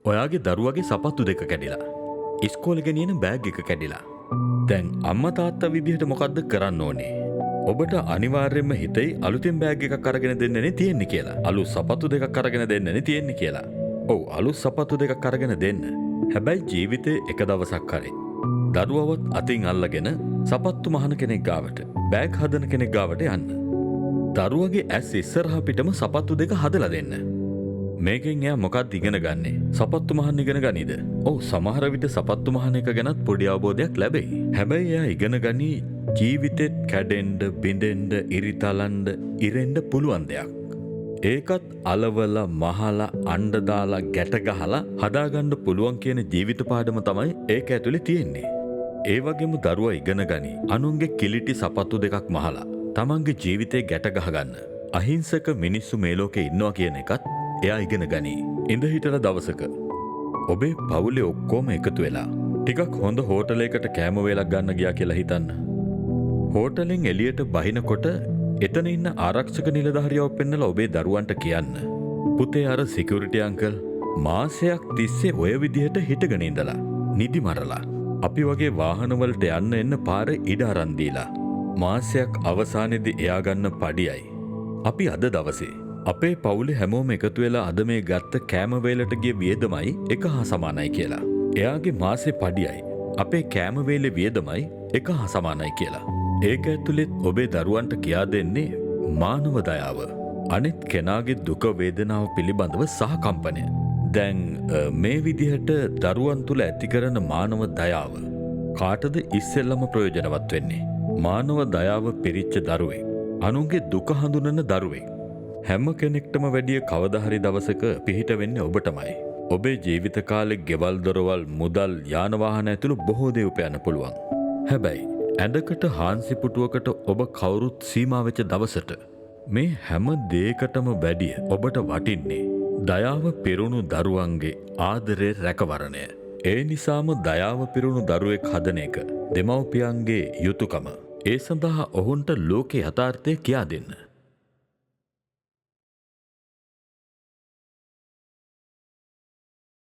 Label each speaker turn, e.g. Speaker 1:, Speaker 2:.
Speaker 1: ඔයාගේ දරුවගේ සපත්තු දෙක කැඩිලා. ඉස්කෝලේ ගෙනියන බෑග් එක කැඩිලා. දැන් අම්මා තාත්තා විදිහට මොකද්ද කරන්න ඕනේ? ඔබට අනිවාර්යයෙන්ම හිතෙයි අලුතෙන් බෑග් එකක් අරගෙන දෙන්නනේ තියෙන්නේ කියලා. අලුත් සපත්තු දෙකක් අරගෙන දෙන්නනේ තියෙන්නේ කියලා. ඔව් අලුත් සපත්තු දෙකක් අරගෙන දෙන්න. හැබැයි ජීවිතේ එක දවසක් හරි දරුවවත් අතින් අල්ලගෙන සපත්තු මහන කෙනෙක් ගාවට බෑග් හදන කෙනෙක් ගාවට යන්න. දරුවගේ ඇස් ඉස්සරහා පිටම සපත්තු දෙක හදලා දෙන්න. මේකෙන් එයා මොකක්ද ඉගෙන ගන්නේ? සපත්තු මහන්න ඉගෙන ගනීද? ඔව් සමහර විට සපත්තු මහන එක ගැනත් පොඩි අවබෝධයක් ලැබෙයි. හැබැයි එයා ඉගෙන ගනී ජීවිතෙත් කැඩෙන්න, බිඳෙන්න, ඉරිතලන්න, ඉරෙන්න පුළුවන් දෙයක්. ඒකත් අලවලා, මහලා, අඬ දාලා, ගැට ගහලා හදාගන්න පුළුවන් කියන ජීවිත පාඩම තමයි ඒක ඇතුලේ තියෙන්නේ. ඒ වගේම දරුවා ඉගෙන ගනී අනුන්ගේ කිලිටි සපත්තු දෙකක් මහලා තමන්ගේ ජීවිතේ ගැට ගහගන්න. අහිංසක මිනිස්සු මේ ලෝකේ ඉන්නවා කියන එකත් එයා ඉගෙන ගනී. ඉඳ හිටලා දවසක ඔබේ පවුලේ ඔක්කොම එකතු වෙලා ටිකක් හොඳ හෝටලයකට කෑම වේලක් ගන්න ගියා කියලා හිතන්න. හෝටලෙන් එළියට බහිනකොට එතන ඉන්න ආරක්ෂක නිලධාරියව පෙන්නලා ඔබේ දරුවන්ට කියන්න. පුතේ අර සිකියුරිටි අංකල් මාසයක් තිස්සේ ඔය විදිහට හිටගෙන ඉඳලා නිදි මරලා අපි වගේ වාහනවලට යන්න එන්න පාරේ ඉඩ අරන් දීලා මාසයක් අවසානයේදී එයා ගන්න පඩියයි අපි අද දවසේ අපේ පවුලේ හැමෝම එකතු වෙලා අද මේ ගත්ත කෑම වේලට ගිය වියදමයි එක හා සමානයි කියලා. එයාගේ මාසේ පඩියයි අපේ කෑම වේලේ වියදමයි එක හා සමානයි කියලා. ඒක ඇතුළෙත් ඔබේ දරුවන්ට කියා දෙන්නේ මානව දයාව. අනිත් කෙනාගේ දුක වේදනාව පිළිබඳව සහකම්පනය. දැන් මේ විදිහට දරුවන් තුල ඇති කරන මානව දයාව කාටද ඉස්සෙල්ලම ප්‍රයෝජනවත් වෙන්නේ? මානව දයාව පිරිච්ච දරුවෙක්, අනුන්ගේ දුක හඳුනන දරුවෙක්. හැම කෙනෙක්ටම වැඩිය කවදා හරි දවසක පිහිට වෙන්නේ ඔබටමයි. ඔබේ ජීවිත කාලේ ගෙවල් දොරවල් මුදල් යාන වාහන ඇතුළු බොහෝ දේ උපයන්න පුළුවන්. හැබැයි ඇඳකට හාන්සි පුටුවකට ඔබ කවුරුත් සීමා වෙච්ච දවසට මේ හැම දෙයකටම වැඩිය ඔබට වටින්නේ දයාව පිරුණු දරුවන්ගේ ආදරේ රැකවරණය. ඒ නිසාම දයාව පිරුණු දරුවෙක් හදන එක දෙමව්පියන්ගේ යුතුයකම. ඒ සඳහා ඔවුන්ට ලෝක යථාර්ථය කියා දෙන්න.